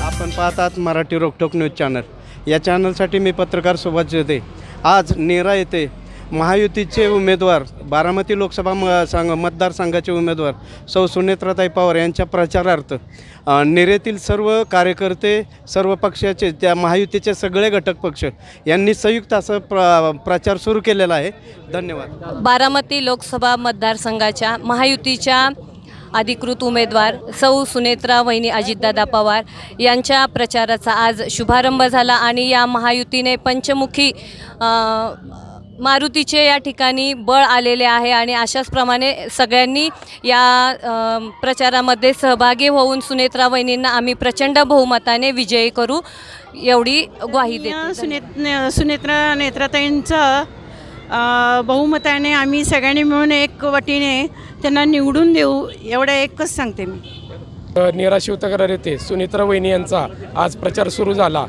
आपण पाहतात मराठी रोकटोक न्यूज चॅनल। या चॅनलसाठी मी पत्रकार सुभाष जोधे। आज नेरा येथे महायुतीचे उमेदवार बारामती लोकसभा मतदारसंघाचे उमेदवार सौ सुनेत्राताई पवार यांच्या प्रचारार्थ नेरेतील सर्व कार्यकर्ते, सर्व पक्षाचे, त्या महायुतीचे सगळे घटक पक्ष यांनी संयुक्त असं प्रचार सुरू केलेला आहे। धन्यवाद। बारामती लोकसभा मतदारसंघाच्या महायुतीच्या अधिकृत उमेदवार सौ सुनेत्रा वहिनी अजितदादा पवार यांच्या प्रचाराचा आज शुभारंभ झाला आणि या महायुतीने पंचमुखी मारुतीचे या ठिकाणी बळ आलेले आहे आणि अशाच प्रमाणे सगळ्यांनी या प्रचारामध्ये सहभागी होऊन सुनेत्रा वहिनींना आम्ही प्रचंड बहुमताने विजयी करू एवढी ग्वाही देतो। सुनेत्रा नेत्राताईंचा बहुमताने आम्ही सगळ्यांनी मिळून एक वटीने त्यांना निवडून देऊ एवढं एकच सांगते मी। नेरा शिवतक्रार येथे सुनेत्रा वहिनी यांचा आज प्रचार सुरू झाला।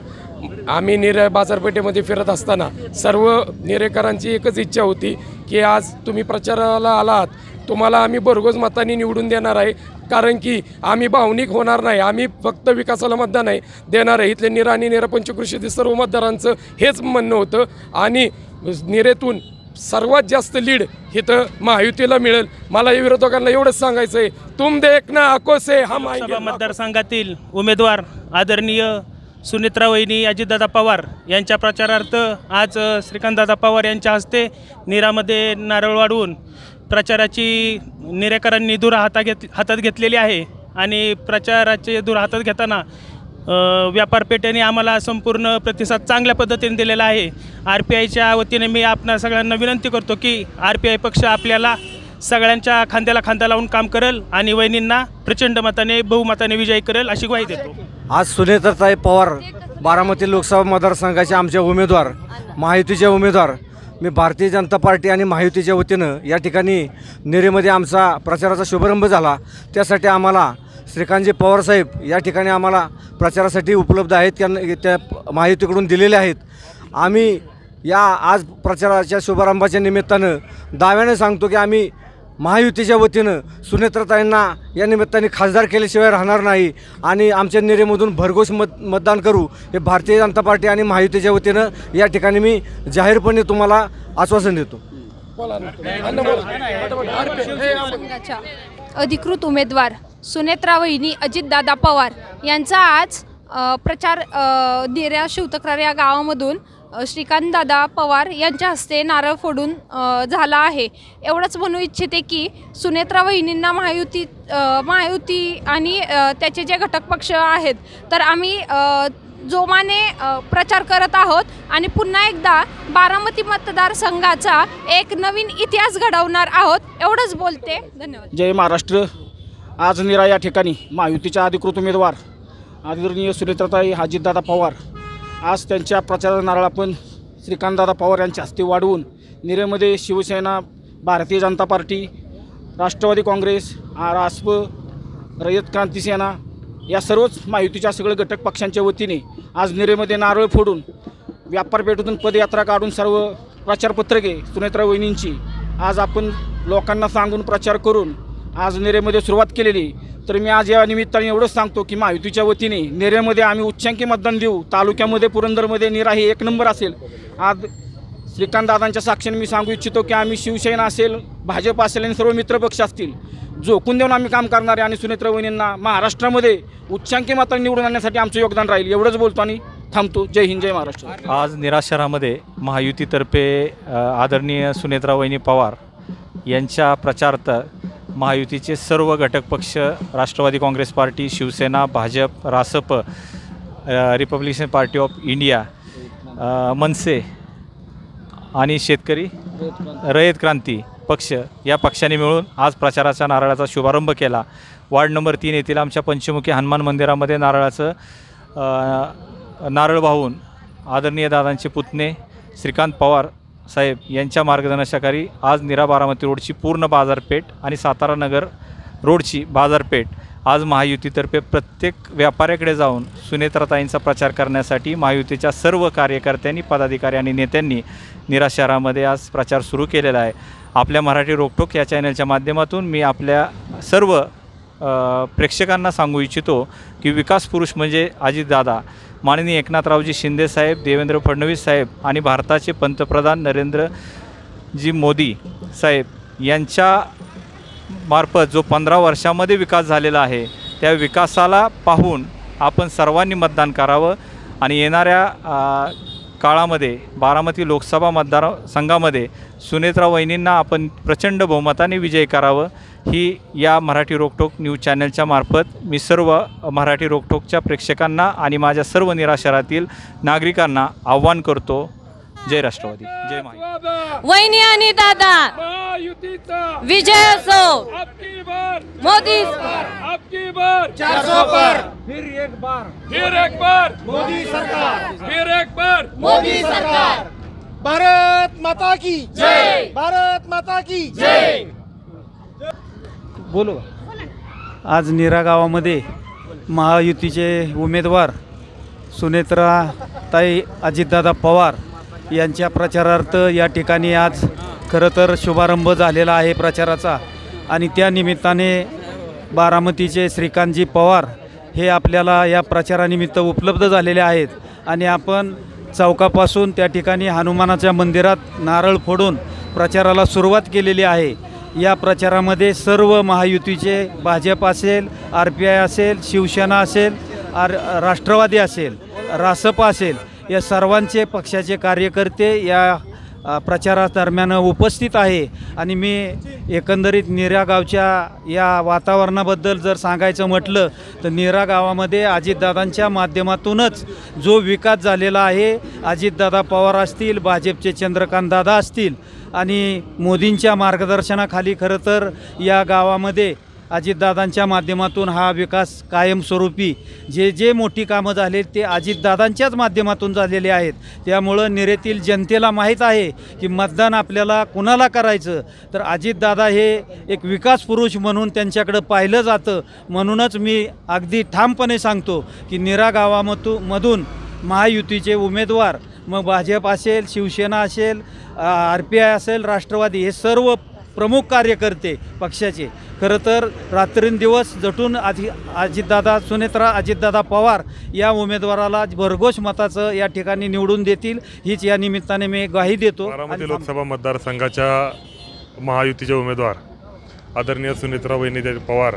आम्ही नेरे बाजारपेठेमध्ये फिरत असताना सर्व नेरेकरांची एकच इच्छा होती की आज तुम्ही प्रचाराला आलात, तुम्हाला आम्ही भरघोस मतांनी निवडून देणार आहे, कारण की आम्ही भावनिक होणार नाही, आम्ही फक्त विकासाला मतदान आहे देणार आहे। इथले नेरा आणि नेरा पंचक्रोशीतील सर्व मतदारांचं हेच म्हणणं होतं आणि नेरेतून सर्वात जास्त लीड इथं महायुतीला मिळेल। मला या विरोधकांना एवढंच सांगायचं आहे, तुम देखना आंखों से हम आएंगे। मतदारसंघातील उमेदवार आदरणीय सुनेत्रा वहिनी अजितदादा पवार यांच्या प्रचारार्थ आज श्रीकांतदादा पवार यांच्या हस्ते नेरामध्ये नारळ वाढवून प्रचाराची नेरेकरांनी धूर हातात घेतलेली आहे आणि प्रचाराचे धूर हातात घेताना व्यापारपेठेने आम्हाला संपूर्ण प्रतिसाद चांगल्या पद्धतीने दिलेला आहे। RPIच्या वतीने मी आपणा सगळ्यांना विनंती करतो की RPI पक्ष आपल्याला सगळ्यांच्या खांद्याला खांदा लावून काम करेल आणि वहिनींना प्रचंड मताने बहुमताने विजयी करेल अशी ग्वाही देतो। आज सुनेत्राताई पवार बारामती लोकसभा मतदारसंघाचे आमचे उमेदवार, महायुतीचे उमेदवार, मी भारतीय जनता पार्टी आणि महायुतीच्या वतीनं या ठिकाणी नेरेमध्ये आमचा प्रचाराचा शुभारंभ झाला। त्यासाठी आम्हाला श्रीकांतजी पवारसाहेब या ठिकाणी आम्हाला प्रचारासाठी उपलब्ध आहेत, त्या महायुतीकडून दिलेले आहेत। आम्ही या आज प्रचाराच्या शुभारंभाच्या निमित्तानं दाव्याने सांगतो की आम्ही महायुतीच्या वतीनं सुनेत्राताईंना या निमित्ताने खासदार केल्याशिवाय राहणार नाही आणि आमच्या नेरेमधून भरघोस मतदान करू हे भारतीय जनता पार्टी आणि महायुतीच्या वतीनं या ठिकाणी मी जाहीरपणे तुम्हाला आश्वासन देतो। अधिकृत उमेदवार सुनेत्रा वहिनी अजितदादा पवार यांचा आज प्रचार नेरा शिवतक्रार या गावामधून श्रीकांतदादा पवार यांच्या हस्ते नारळ फोडून झाला आहे। एवढंच म्हणू इच्छिते की सुनेत्रा वहिनींना महायुती आणि त्याचे जे घटक पक्ष आहेत तर आम्ही जोमाने प्रचार करत आहोत आणि पुन्हा एकदा बारामती मतदारसंघाचा एक नवीन इतिहास घडवणार आहोत एवढंच बोलते। धन्यवाद। जय महाराष्ट्र। आज नेरा या ठिकाणी महायुतीच्या अधिकृत उमेदवार आदरणीय सुनेत्राताई अजितदादा पवार आज त्यांच्या प्रचार नारळ आपण श्रीकांतदादा पवार यांच्या हस्ते वाढवून नेरेमध्ये शिवसेना, भारतीय जनता पार्टी, राष्ट्रवादी काँग्रेस, रासप, रयत क्रांती सेना या सर्वच महायुतीच्या सगळे घटक पक्षांच्या वतीने आज नेरेमध्ये नारळ फोडून व्यापारपेठेतून पदयात्रा काढून सर्व प्रचारपत्रके सुनेत्रा वहिनींची आज आपण लोकांना सांगून प्रचार करून आज नेरेमध्ये सुरुवात केलेली। तर मी आज या निमित्ताने एवढंच सांगतो की महायुतीच्या वतीने नेरेमध्ये आम्ही उच्चांकी मतदान देऊ। तालुक्यामध्ये पुरंदरमध्ये नेरा हे एक नंबर असेल। आज श्रीकांतदादांच्या साक्षीने मी सांगू इच्छितो की आम्ही शिवसेना असेल, भाजप असेल आणि सर्व मित्रपक्ष असतील झोकून देऊन आम्ही काम करणार आहे आणि सुनेत्रा वहिनींना महाराष्ट्रामध्ये उच्चांकी मतांनी निवडून आणण्यासाठी आमचं योगदान राहील एवढंच बोलतो आणि थांबतो। जय हिंद, जय महाराष्ट्र। आज नेरा शहरामध्ये महायुतीतर्फे आदरणीय सुनेत्रा वहिनी पवार यांच्या प्रचारार्थ महायुतीचे सर्व घटक पक्ष Rashtrawadi Congress party, Shivsena, Bhajap, RASP, Republican party of India, MNS आणि शेतकरी रयत क्रांती पक्ष या पक्षांनी मिळून आज प्रचाराच्या नारळाचा शुभारंभ केला। वार्ड नंबर 3 येथील आमच्या पंचमुखी हनुमान मंदिरामध्ये नारळ वाहून आदरणीय दादांचे पुतणे श्रीकांत पवार साहेब यांच्या मार्गदर्शनाखाली आज नेरा बारामती रोडची पूर्ण बाजारपेठ आणि सातारा नगर रोडची बाजारपेठ आज महायुतीतर्फे प्रत्येक व्यापाऱ्याकडे जाऊन सुनेत्राताईंचा प्रचार करण्यासाठी महायुतीच्या सर्व कार्यकर्त्यांनी, पदाधिकारी आणि नेत्यांनी नीरा शहरामध्ये आज प्रचार सुरू केलेला आहे. आपल्या मराठी रोकठोक या चॅनलच्या माध्यमातून मी आपल्या सर्व प्रेक्षकांना सांगू इच्छितो की विकास पुरुष म्हणजे अजितदादा, माननीय एकनाथरावजी शिंदेसाहेब, देवेंद्र फडणवीस साहेब आणि भारताचे पंतप्रधान नरेंद्रजी मोदी साहेब यांच्या मार्फत जो 15 वर्षामध्ये विकास झालेला आहे, त्या विकासाला पाहून आपण सर्वांनी मतदान करावं आणि येणाऱ्या काळामध्ये बारामती लोकसभा मतदारसंघामध्ये सुनेत्रा वहिनींना आपण प्रचंड बहुमताने विजयी करावं, ही या मराठी रोकठोक न्यूज चॅनलच्या मार्फत मी सर्व मराठी रोकठोकच्या प्रेक्षकांना आणि माझ्या सर्व नीरा शहरातील नागरिकांना आव्हान करतो. जय राष्ट्रवादी, जय महायुती. वहिनी आणि दादा विजय असो. मोदी मोदी सरकार. भारत माता की जय. भारत माता की जय. बोलो. आज नीरा गावामध्ये महायुतीचे उमेदवार सुनेत्राताई अजितदादा पवार यांच्या प्रचारार्थ या ठिकाणी आज खरं तर शुभारंभ झालेला आहे प्रचाराचा. आणि त्या निमित्ताने बारामतीचे श्रीकांतजी पवार हे आपल्याला या प्रचारानिमित्त उपलब्ध झालेले आहेत. आणि आपण चौकापासून त्या ठिकाणी हनुमानाच्या मंदिरात नारळ फोडून प्रचाराला सुरुवात केलेली आहे. या प्रचारामध्ये सर्व महायुतीचे, भाजप असेल, RPI असेल, शिवसेना असेल, राष्ट्रवादी असेल, रासप असेल, या सर्वांचे पक्षाचे कार्यकर्ते या प्रचारादरम्यान उपस्थित आहे. आणि मी एकंदरीत नीरा गावच्या या वातावरणाबद्दल जर सांगायचं म्हटलं तर नीरा गावामध्ये अजितदादांच्या माध्यमातूनच जो विकास झालेला आहे, अजितदादा पवार असतील, भाजपचे चंद्रकांतदादा असतील आणि मोदींच्या मार्गदर्शनाखाली खरं तर या गावामध्ये अजितदादांच्या माध्यमातून हा विकास कायमस्वरूपी जे मोठी कामं झाले ते अजितदादांच्याच माध्यमातून झालेले आहेत. त्यामुळं निरेतील जनतेला माहीत आहे की मतदान आपल्याला कुणाला करायचं, तर अजितदादा हे एक विकास पुरुष म्हणून त्यांच्याकडं पाहिलं जातं. म्हणूनच मी अगदी ठामपणे सांगतो की नीरा गावामधून महायुतीचे उमेदवार, मग भाजप असेल, शिवसेना असेल, RPI असेल, राष्ट्रवादी, हे सर्व प्रमुख कार्यकर्ते पक्षाचे खरं तर रात्रंदिवस झटून अजितदादा, सुनेत्रा अजितदादा पवार या उमेदवाराला भरघोस मताचं या ठिकाणी निवडून देतील, हीच या निमित्ताने मी ग्वाही देतो. बारामती लोकसभा मतदारसंघाच्या महायुतीचे उमेदवार आदरणीय सुनेत्रा वहिनी पवार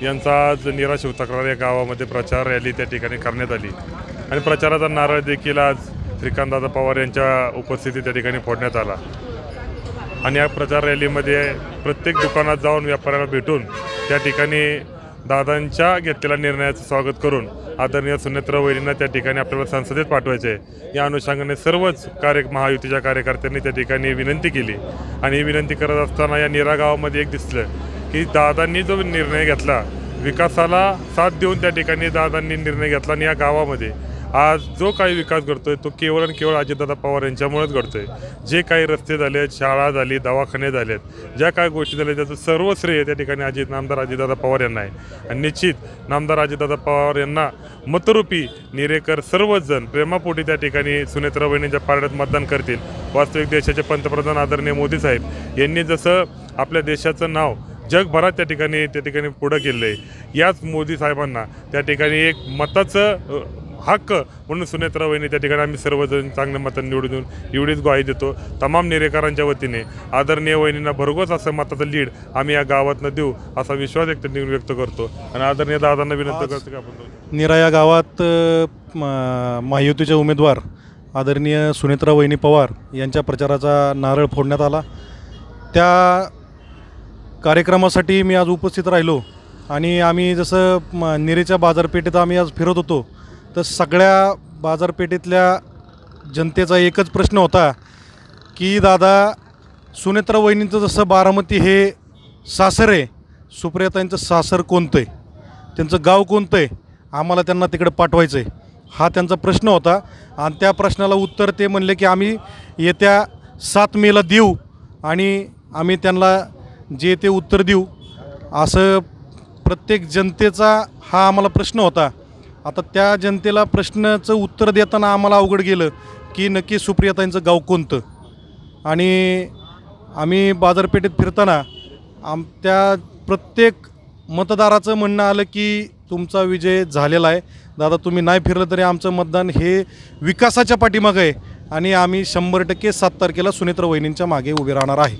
यांचा आज नीरा शिवतक्रार या गावामध्ये प्रचार रॅली त्या ठिकाणी करण्यात आली आणि प्रचाराचा नारळ देखील आज श्रीकांतदादा पवार यांच्या उपस्थितीत त्या ठिकाणी फोडण्यात आला. आणि या प्रचार रॅलीमध्ये प्रत्येक दुकानात जाऊन व्यापाऱ्याला भेटून त्या ठिकाणी दादांच्या घेतलेल्या निर्णयाचं स्वागत करून आदरणीय सुनेत्रा वहिनींना त्या ठिकाणी आपल्याला संसदेत पाठवायचे आहे. या अनुषंगाने सर्वच महायुतीच्या कार्यकर्त्यांनी त्या ठिकाणी विनंती केली. आणि ही विनंती करत असताना या नीरा गावामध्ये एक दिसलं की दादांनी जो निर्णय घेतला, विकासाला साथ देऊन त्या ठिकाणी दादांनी निर्णय घेतला आणि या गावामध्ये आज जो काही विकास घडतोय तो केवळ आणि केवळ अजितदादा पवार यांच्यामुळेच घडतोय. जे काही रस्ते झालेत, शाळा झाली, दवाखाने झालेत, ज्या काही गोष्टी झाल्या त्याचं सर्व श्रेय त्या ठिकाणी नामदार अजितदादा पवार यांना आहे. आणि निश्चित नामदार अजितदादा पवार यांना मतरूपी निरेकर सर्वच जण प्रेमापोटी त्या ठिकाणी सुनेत्रा वहिनींच्या पारड्यात मतदान करतील. वास्तविक देशाचे पंतप्रधान आदरणीय मोदी साहेब यांनी जसं आपल्या देशाचं नाव जगभरात त्या ठिकाणी पुढं केलं आहे, याच मोदी साहेबांना त्या ठिकाणी एक मताचं हक्क म्हणून सुनेत्रा वहिनी त्या ठिकाणी आम्ही सर्वजण चांगल्या मतांनी निवडून देऊन एवढीच ग्वाही देतो. तमाम नेरेकरांच्या वतीने आदरणीय वहिनींना भरघोस असं मताचं लीड आम्ही या गावातनं देऊ असा विश्वास व्यक्त करतो. आणि आदरणीय दादांना विनंती करतो की आपण नीरा या गावात महायुतीचे उमेदवार आदरणीय सुनेत्रा वहिनी पवार यांच्या प्रचाराचा नारळ फोडण्यात आला. त्या कार्यक्रमासाठी मी आज उपस्थित राहिलो आणि आम्ही जसं नीरेच्या बाजारपेठेत आम्ही आज फिरत होतो तर सगळ्या बाजारपेठेतल्या जनतेचा एकच प्रश्न होता की दादा, सुनेत्रा वहिनींचं जसं बारामती हे सासर आहे, सुप्रियाताईंचं सासर कोणतं आहे, त्यांचं गाव कोणतं आहे, आम्हाला त्यांना तिकडे पाठवायचं आहे, हा त्यांचा प्रश्न होता. आणि त्या प्रश्नाला उत्तर ते म्हणले की आम्ही येत्या 7 मेला देऊ आणि आम्ही त्यांना जे ते उत्तर देऊ असं प्रत्येक जनतेचा हा आम्हाला प्रश्न होता. आता त्या जनतेला प्रश्नाचं उत्तर देताना आम्हाला अवघड गेलं की नक्की सुप्रियाताईंचं गाव कोणतं. आणि आम्ही बाजारपेठेत फिरताना त्या प्रत्येक मतदाराचं म्हणणं आलं की तुमचा विजय झालेला आहे दादा, तुम्ही नाही फिरलं तरी आमचं मतदान हे विकासाच्या पाठीमागं आहे आणि आम्ही 100% 7 तारखेला सुनेत्रा वहिनींच्या मागे उभे राहणार आहे.